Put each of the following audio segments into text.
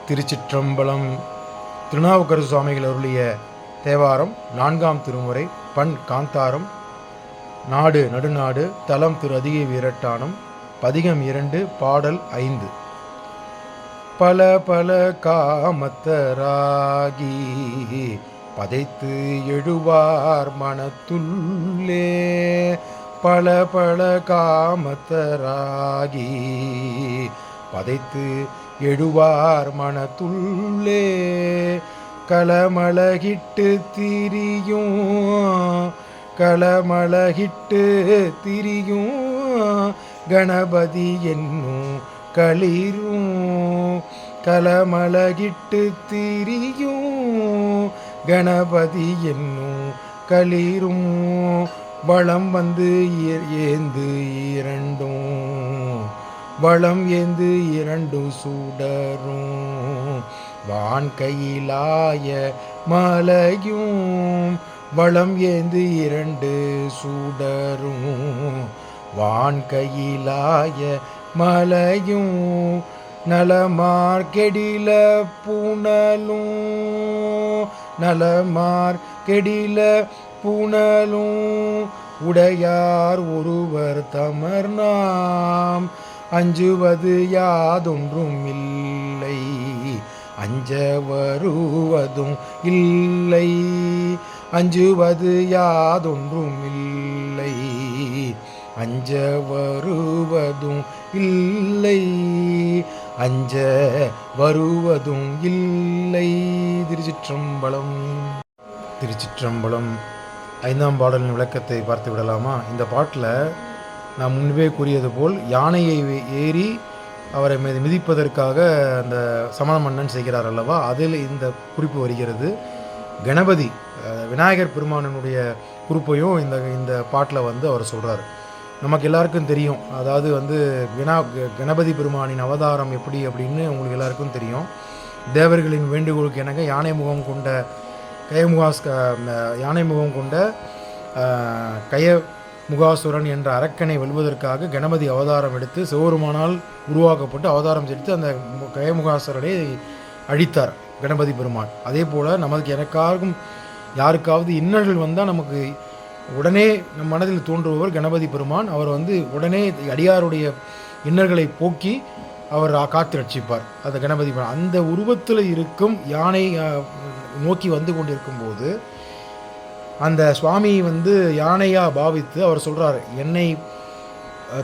திருச்சிற்றம்பலம். திருநாவுக்கரசு சுவாமிகள் அருளிய தேவாரம் 4ஆம் திருமுறை, பண் காந்தாரம், நாடு நடுநாடு, தலம் திரு அதிகை வீரட்டானம், பதிகம் 2, பாடல் 5. பல பல காமத்தராகி பதைத்து எழுவார் மனத்துள்ளே, பல பல காமத்தராகி பதைத்து எழுவார் மனத்துள்ளே, களமளகிட்டு திரியும் களமளகிட்டு திரியும் கணபதி என்னும் களிரும், களமளகிட்டு திரியும் கணபதி என்னும் களிரும், வளம் வந்து ஏந்து இரண்டும் வளம் ஏந்து இரண்டும் சுடரும், வான் கையிலாய மலையும் வளம் ஏந்து இரண்டு சுடரும், வான் கையிலாய மலையும், நலமார் கெடில புனலும் நலமார் கெடில புனலும், உடையார் ஒருவர் தமர் நாம் அஞ்சுவது யாதொன்றும் இல்லை, அஞ்ச வருவதும் இல்லை, அஞ்சுவது யாதொன்றும் இல்லை, அஞ்ச வருவதும் இல்லை, அஞ்ச வருவதும் இல்லை. திருச்சிற்றம்பலம். திருச்சிற்றம்பலம். 5ஆம் பாடலின் விளக்கத்தை பார்த்து விடலாமா? இந்த பாட்டில் நான் முன்பே கூறியது போல் யானையை ஏறி அவரை மிதிப்பதற்காக அந்த சமண மன்னன் செய்கிறார் அல்லவா, அதில் இந்த குறிப்பு வருகிறது. கணபதி விநாயகர் பெருமானனுடைய குறிப்பையும் இந்த பாட்டில் அவர் சொல்கிறார். நமக்கு எல்லாருக்கும் தெரியும், அதாவது கணபதி பெருமானின் அவதாரம் எப்படி அப்படின்னு உங்களுக்கு எல்லாருக்கும் தெரியும். தேவர்களின் வேண்டுகோளுக்கு எனக்கு யானை முகம் கொண்ட கயமுகாசுரன் என்ற அரக்கனை வெல்வதற்காக கணபதி அவதாரம் எடுத்து சிவபெருமானால் உருவாக்கப்பட்டு அவதாரம் செலுத்தி அந்த கயமுகாசுரனை அழித்தார் கணபதி பெருமான். அதே போல் நமக்கு யாருக்காவது இன்னல்கள் வந்தால் நமக்கு உடனே நம் மனதில் தோன்றுபவர் கணபதி பெருமான். அவர் உடனே அடியாருடைய இன்னல்களை போக்கி அவர் காத்து ரட்சிப்பார். அந்த கணபதி பெருமான் அந்த உருவத்தில் இருக்கும் யானை நோக்கி வந்து கொண்டிருக்கும் போது அந்த சுவாமி யானையாக பாவித்து அவர் சொல்கிறார், என்னை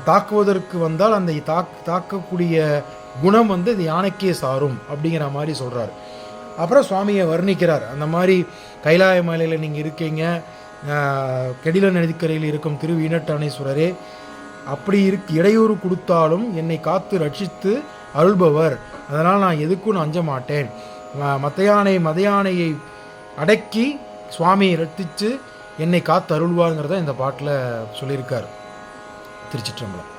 தாக்குவதற்கு வந்தால் அந்த தாக்கக்கூடிய குணம் இந்த யானைக்கே சாரும் அப்படிங்கிற மாதிரி சொல்கிறார். அப்புறம் சுவாமியை வர்ணிக்கிறார். அந்த மாதிரி கைலாய மலையில் நீங்கள் இருக்கீங்க, கெடில நதிக்கரையில் இருக்கும் திரு வீரட்டானேஸ்வரரே, அப்படி இடையூறு கொடுத்தாலும் என்னை காத்து ரட்சித்து அருள்பவர், அதனால் நான் எதுக்கும் அஞ்ச மாட்டேன், மத யானையை அடக்கி சுவாமியை ரட்சித்து என்னை காத்து அருள்வாருங்கிறத இந்த பாட்டில் சொல்லியிருக்கார். திருச்சிற்றம்பலம்.